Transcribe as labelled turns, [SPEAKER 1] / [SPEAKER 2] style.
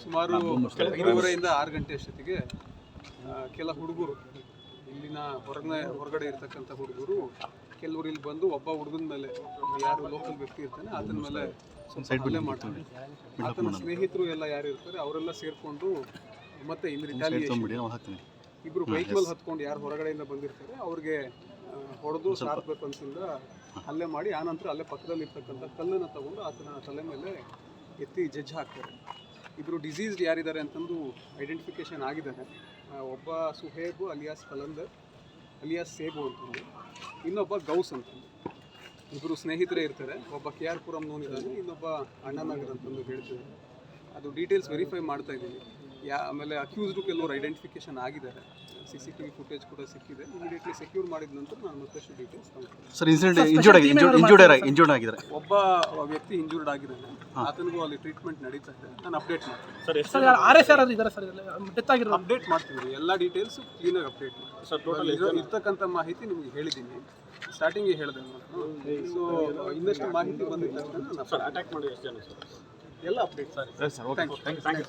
[SPEAKER 1] ಸುಮಾರು 5:30ರಿಂದ 6 ಗಂಟೆ ಅಷ್ಟೊತ್ತಿಗೆ ಕೆಲ ಹುಡುಗರು ಇಲ್ಲಿನ ಹೊರಗಡೆ ಇರ್ತಕ್ಕಂಥ ಹುಡುಗರು ಕೆಲವರು ಇಲ್ಲಿ ಬಂದು ಒಬ್ಬ ಹುಡುಗನ ಮೇಲೆ ಯಾರು ಲೋಕಲ್ ವ್ಯಕ್ತಿ ಇರ್ತಾನೆ ಆತನ ಮೇಲೆ ಸ್ವಲ್ಪ ಹಲ್ಲೆ ಮಾಡ್ತಾರೆ. ಆತನ ಸ್ನೇಹಿತರು ಎಲ್ಲ ಯಾರು ಇರ್ತಾರೆ ಅವರೆಲ್ಲ ಸೇರಿಕೊಂಡು ಮತ್ತೆ ಇನ್ನು ರಿಟಾಲಿಯೇಷನ್ ಇಬ್ಬರು ಬೈಕ್ ಮೇಲೆ ಹತ್ಕೊಂಡು ಯಾರು ಹೊರಗಡೆಯಿಂದ ಬಂದಿರ್ತಾರೆ ಅವ್ರಿಗೆ ಹೊಡೆದು ಸಾರಬೇಕು ಅಂತಿಂದ ಹಲ್ಲೆ ಮಾಡಿ ಆನಂತರ ಅಲ್ಲೇ ಪಕ್ಕದಲ್ಲಿ ಇರ್ತಕ್ಕಂಥ ಕಲ್ಲನ್ನು ತಗೊಂಡು ಆತನ ತಲೆ ಮೇಲೆ ಎತ್ತಿ ಜಜ್ಜಿ ಹಾಕ್ತಾರೆ. ಇಬ್ಬರು ಡಿಸೀಸ್ಡ್ ಯಾರಿದ್ದಾರೆ ಅಂತಂದು ಐಡೆಂಟಿಫಿಕೇಶನ್ ಆಗಿದ್ದಾರೆ. ಒಬ್ಬ ಸುಹೇಬ್ ಅಲಿಯಾಸ್ ಕಲಂದರ್ ಅಲಿಯಾಸ್ ಸೇಬು ಅಂತಂದು, ಇನ್ನೊಬ್ಬ ಗೌಸ್ ಅಂತಂದು. ಇಬ್ಬರು ಸ್ನೇಹಿತರೇ ಇರ್ತಾರೆ. ಒಬ್ಬ KR ಪುರಂ ನೋನಿದ್ದಾನೆ, ಇನ್ನೊಬ್ಬ ಅಣ್ಣನಗರ್ ಅಂತಂದು ಹೇಳ್ತಿದ್ದಾರೆ. ಅದು ಡೀಟೇಲ್ಸ್ ವೆರಿಫೈ ಮಾಡ್ತಾ ಇದ್ದೀವಿ. ಆಮೇಲೆ ಅಕ್ಯೂಸ್ಡು ಕೆಲವರು ಐಡೆಂಟಿಫಿಕೇಶನ್ ಆಗಿದ್ದಾರೆ. CCTV ಫುಟೇಜ್ ಕೂಡ ಸಿಕ್ಕಿದೆ. ಇಮಿಡಿಯೇಟ್ಲಿ ಸೆಕ್ಯೂರ್ ಮಾಡಿದ ನಂತರ ನಾನು ಮತ್ತಷ್ಟು ಡೀಟೇಲ್ಸ್ ತಗೊಳ್ತೀನಿ.
[SPEAKER 2] ಸರ್, ಇನ್ಸಿಡೆಂಟ್ ಇಂಜೂರ್ಡ್ ಆಗಿದ್ದಾರೆ.
[SPEAKER 1] ಒಬ್ಬ ವ್ಯಕ್ತಿ ಇಂಜೂರ್ಡ್ ಆಗಿದ್ದಾನೆ. ಆತನಿಗೂ ಅಲ್ಲಿ ಟ್ರೀಟ್ಮೆಂಟ್ ನಡೀತಾ ಇದೆ. ನಾನು ಅಪ್ಡೇಟ್ ಮಾಡ್ತೀನಿ. ಅಪ್ಡೇಟ್ ಮಾಡ್ತೀನಿ. ಎಲ್ಲ ಡೀಟೇಲ್ಸ್ ಕ್ಲೀನಾಗಿ ಅಪ್ಡೇಟ್ ಮಾಡ್ತೀನಿ. ಸರ್, ಟೋಟಲ್ ಇರ್ತಕ್ಕಂಥ ಮಾಹಿತಿ ನಿಮಗೆ ಹೇಳಿದ್ದೀನಿ. ಸ್ಟಾರ್ಟಿಂಗಿಗೆ ಹೇಳಿದೆ ನಾನು. ಸೊ ಇನ್ನಷ್ಟು ಮಾಹಿತಿ ಬಂದಿದ್ದ ತಕ್ಷಣ ಅಟ್ಯಾಕ್ ಮಾಡಿ ಎಷ್ಟು ಜನ ಸರ್ ಎಲ್ಲ ಅಪ್ಡೇಟ್. Sir, thank you.